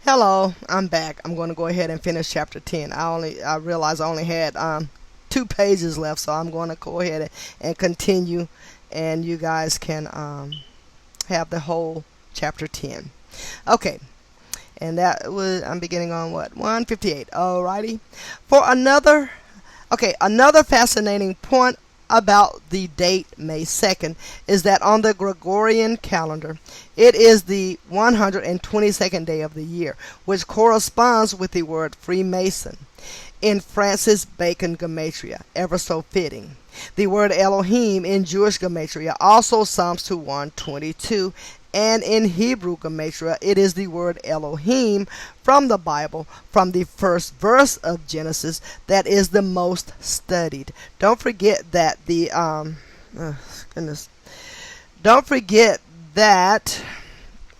Hello, I'm back. I'm going to go ahead and finish chapter 10. I realized I only had 2 pages left, so I'm going to go ahead and continue, and you guys can have the whole chapter 10. Okay, and that was I'm beginning on what 158. Alrighty, for another fascinating point about the date May 2nd is that on the Gregorian calendar it is the 122nd day of the year, which corresponds with the word Freemason in Francis Bacon Gematria, ever so fitting. The word Elohim in Jewish Gematria also sums to 122, and in Hebrew Gematria it is the word Elohim from the Bible, from the first verse of Genesis, that is the most studied. Don't forget that Don't forget that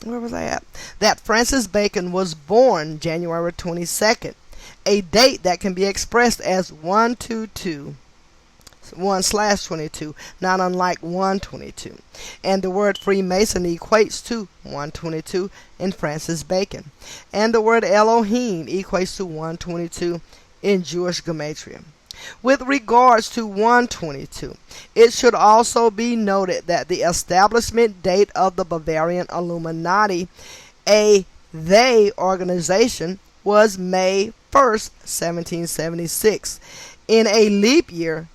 where was I at? That Francis Bacon was born January 22nd, a date that can be expressed as 1/22, not unlike 122. And the word Freemason equates to 122 in Francis Bacon. And the word Elohim equates to 122 in Jewish Gematria. With regards to 122, it should also be noted that the establishment date of the Bavarian Illuminati, a they organization, was May 1st, 1776, in a leap year.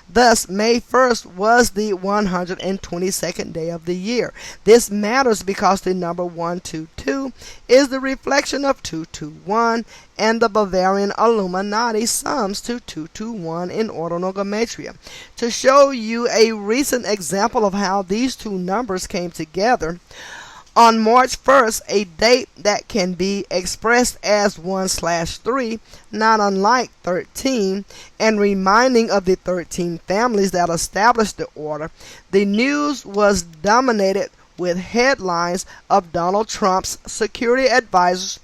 Thus, May 1st was the 122nd day of the year. This matters because the number 122 is the reflection of 221, and the Bavarian Illuminati sums to 221 in ordinal gematria. To show you a recent example of how these two numbers came together, on March 1st, a date that can be expressed as 1/3, not unlike 13, and reminding of the 13 families that established the order, the news was dominated with headlines of Donald Trump's security advisor's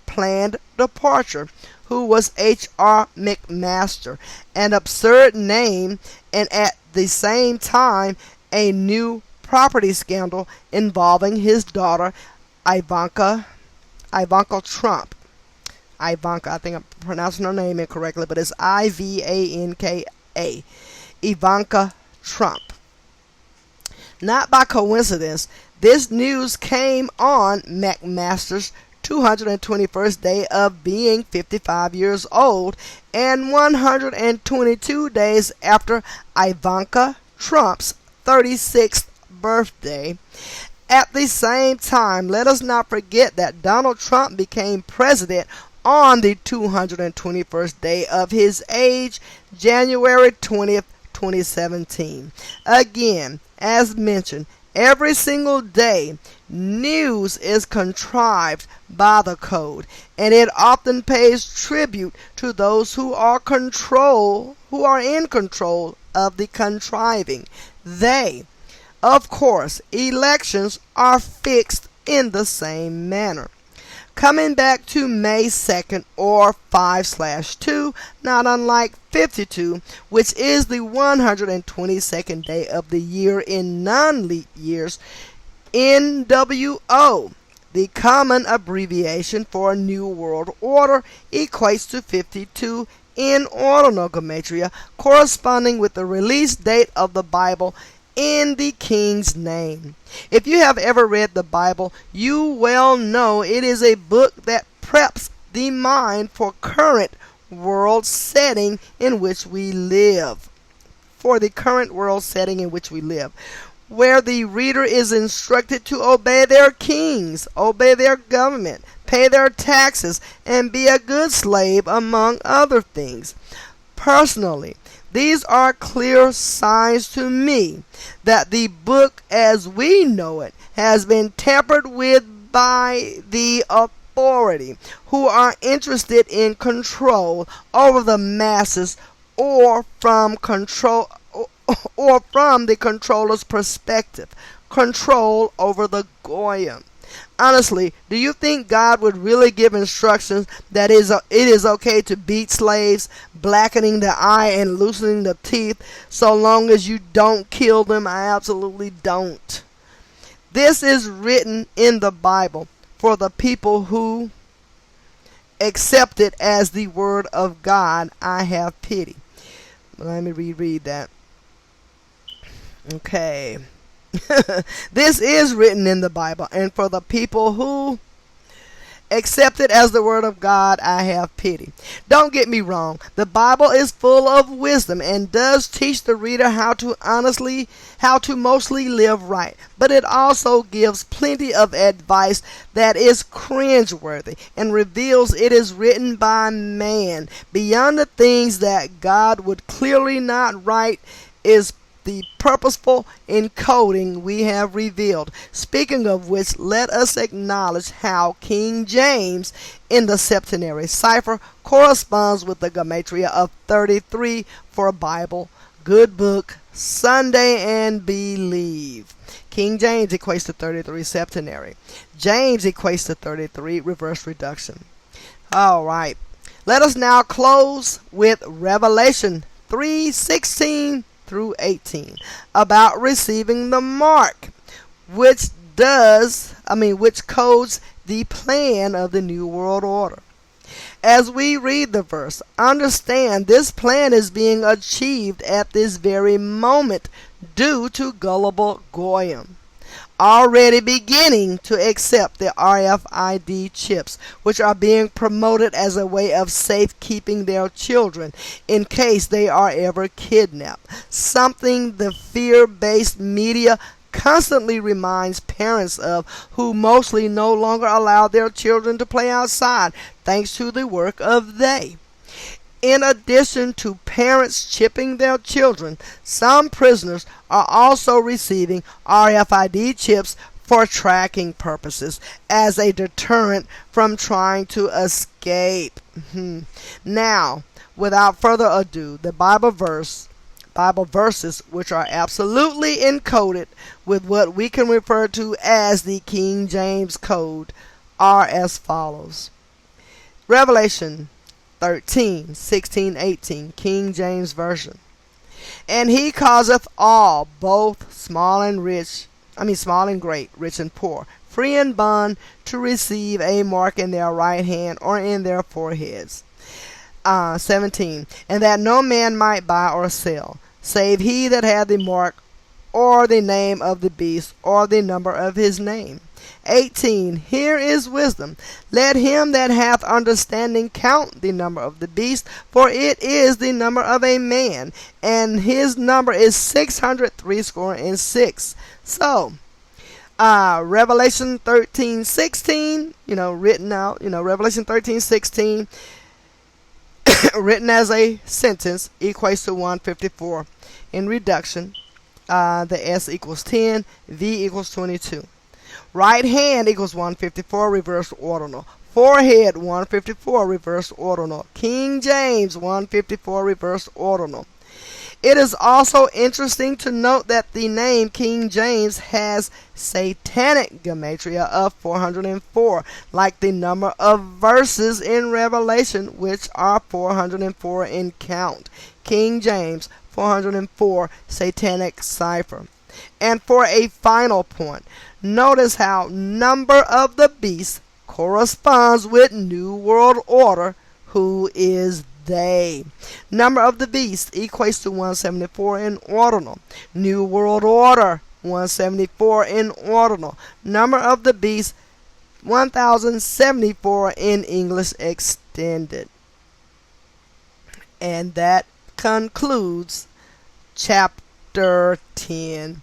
planned departure, who was H.R. McMaster, an absurd name, and at the same time a new property scandal involving his daughter Ivanka Trump. Ivanka, I think I'm pronouncing her name incorrectly, but it's Ivanka. Ivanka Trump. Not by coincidence, this news came on McMaster's 221st day of being 55 years old, and 122 days after Ivanka Trump's 36th birthday. At the same time, let us not forget that Donald Trump became president on the 221st day of his age, January 20th, 2017. Again, as mentioned, every single day, news is contrived by the code, and it often pays tribute to those who are in control of the contriving. Of course, elections are fixed in the same manner. Coming back to May 2nd, or 5/2, not unlike 52, which is the 122nd day of the year in non-leap years, NWO, the common abbreviation for New World Order, equates to 52 in ordinal gematria, corresponding with the release date of the Bible in the King's name. If you have ever read the Bible, you well know it is a book that preps the mind for current world setting in which we live. Where the reader is instructed to obey their kings, obey their government, pay their taxes, and be a good slave, among other things. Personally, these are clear signs to me that the book as we know it has been tampered with by the authority, who are interested in control over the masses, or from the controller's perspective, control over the goyim. Honestly, do you think God would really give instructions that it is okay to beat slaves, blackening the eye and loosening the teeth, so long as you don't kill them? I absolutely don't. This is written in the Bible for the people who accept it as the word of God. I have pity. Let me reread that. Okay. This is written in the Bible, and for the people who accept it as the word of God, I have pity. Don't get me wrong. The Bible is full of wisdom and does teach the reader how to mostly live right. But it also gives plenty of advice that is cringeworthy and reveals it is written by man. Beyond the things that God would clearly not write is the purposeful encoding we have revealed. Speaking of which, let us acknowledge how King James in the septenary cipher corresponds with the gematria of 33 for Bible, good book, Sunday, and believe. King James equates to 33 septenary. James equates to 33 reverse reduction. Alright, let us now close with Revelation 3:16 through 18 about receiving the mark, which codes the plan of the New World Order. As we read the verse, understand this plan is being achieved at this very moment due to gullible Goyim already beginning to accept the RFID chips, which are being promoted as a way of safekeeping their children in case they are ever kidnapped. Something the fear-based media constantly reminds parents of, who mostly no longer allow their children to play outside thanks to the work of they. In addition to parents chipping their children, some prisoners are also receiving RFID chips for tracking purposes as a deterrent from trying to escape. Now, without further ado, the Bible verses, which are absolutely encoded with what we can refer to as the King James Code, are as follows. Revelation 13:16-18, King James Version. And he causeth all, both small and great, rich and poor, free and bond, to receive a mark in their right hand or in their foreheads. 17. And that no man might buy or sell, save he that had the mark, or the name of the beast, or the number of his name. 18. Here is wisdom. Let him that hath understanding count the number of the beast, for it is the number of a man, and his number is 666. So, Revelation 13:16, written out, Revelation 13:16, written as a sentence, equates to 154. In reduction, the S equals 10, V equals 22. Right hand equals 154, reverse ordinal. Forehead 154, reverse ordinal. King James 154, reverse ordinal. It is also interesting to note that the name King James has satanic gematria of 404, like the number of verses in Revelation, which are 404 in count. King James 404, satanic cipher. And for a final point, notice how number of the beast corresponds with New World Order, who is they. Number of the beast equates to 174 in ordinal. New World Order 174 in ordinal. Number of the beast 1074 in English extended. And that concludes chapter 10.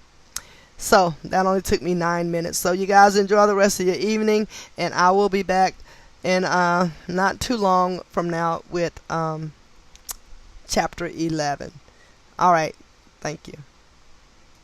So that only took me 9 minutes. So you guys enjoy the rest of your evening, and I will be back in not too long from now with chapter 11. All right, thank you.